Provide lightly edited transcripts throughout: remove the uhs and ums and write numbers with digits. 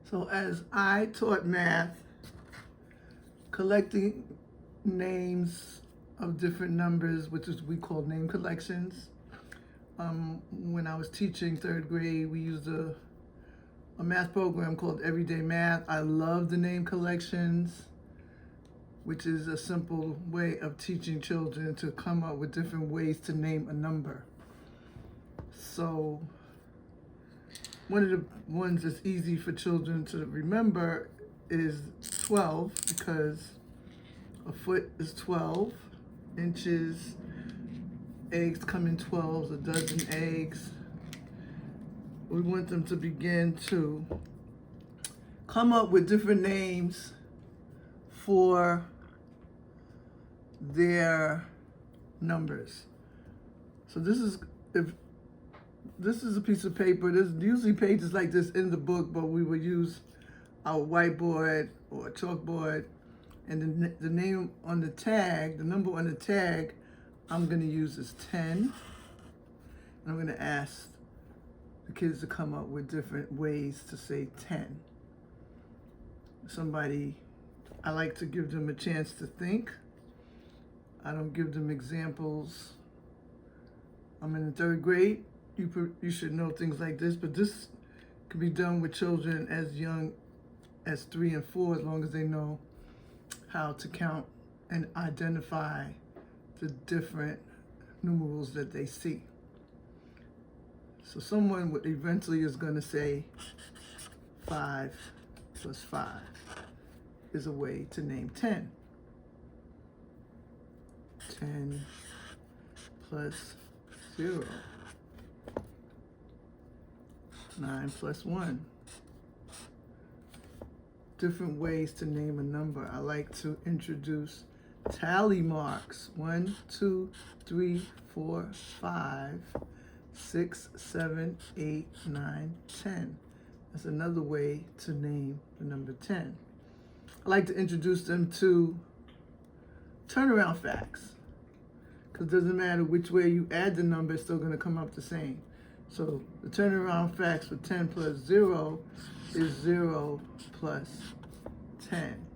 So as I taught math, collecting names of different numbers, which is we call name collections. When I was teaching third grade, we used a math program called Everyday Math. I love the name collections, which is a simple way of teaching children to come up with different ways to name a number. So one of the ones that's easy for children to remember is 12, because a foot is 12 inches, eggs come in 12s, a dozen eggs. We want them to begin to come up with different names for their numbers. So this is a piece of paper. There's usually pages like this in the book, but we would use our whiteboard or a chalkboard, and the name on the tag, the number on the tag, I'm going to use is 10. And I'm going to ask the kids to come up with different ways to say 10. I like to give them a chance to think. I don't give them examples. I'm in the third grade. You should know things like this, but this can be done with children as young as 3 and 4, as long as they know how to count and identify the different numerals that they see. So someone eventually is going to say 5 plus 5 is a way to name 10. 10 plus 0. 9 plus 1. Different ways to name a number. I like to introduce tally marks. 1, 2, 3, 4, 5, 6, 7, 8, 9, 10. That's another way to name the number 10. I like to introduce them to turnaround facts, because it doesn't matter which way you add the number, it's still going to come up the same. So the turnaround facts for 10 plus 0 is 0 plus 10.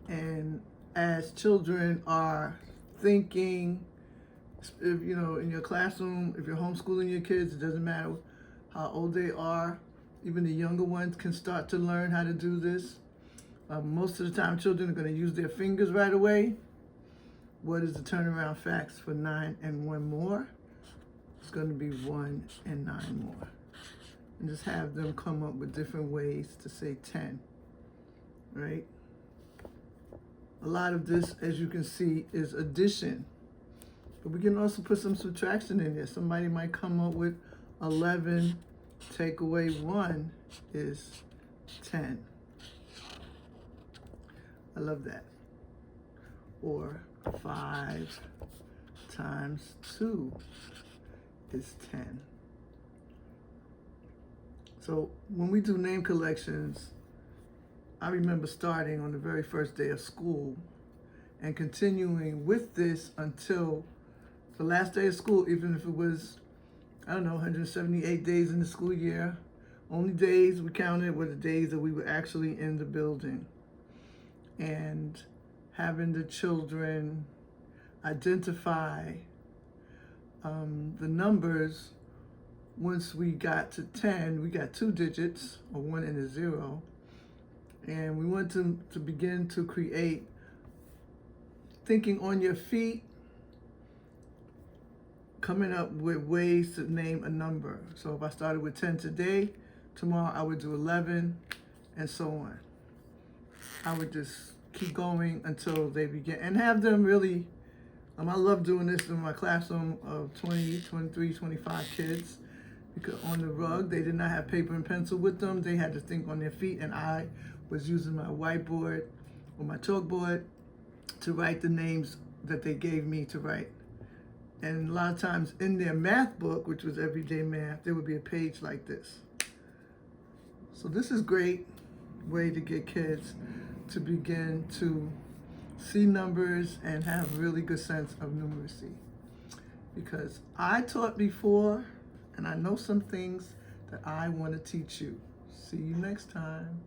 And as children are thinking, if in your classroom, if you're homeschooling your kids, it doesn't matter how old they are. Even the younger ones can start to learn how to do this. Most of the time, children are going to use their fingers right away. What is the turnaround facts for 9 and 1 more? It's going to be 1 and 9 more. And just have them come up with different ways to say 10, right? A lot of this, as you can see, is addition. But we can also put some subtraction in there. Somebody might come up with 11, take away 1 is 10. I love that. Or 5 times 2 is 10. So when we do name collections, I remember starting on the very first day of school and continuing with this until the last day of school, even if it was, 178 days in the school year. Only days we counted were the days that we were actually in the building. And having the children identify the numbers. Once we got to 10, we got 2 digits, a 1 and a 0. And we want them to begin to create thinking on your feet, coming up with ways to name a number. So if I started with 10 today, tomorrow I would do 11, and so on. I would just keep going until they begin, and have them really, I love doing this in my classroom of 20, 23, 25 kids, because on the rug, they did not have paper and pencil with them. They had to think on their feet, and I was using my whiteboard or my chalkboard to write the names that they gave me to write. And a lot of times in their math book, which was Everyday Math, there would be a page like this. So this is a great way to get kids to begin to see numbers and have really good sense of numeracy. Because I taught before, and I know some things that I want to teach you. See you next time.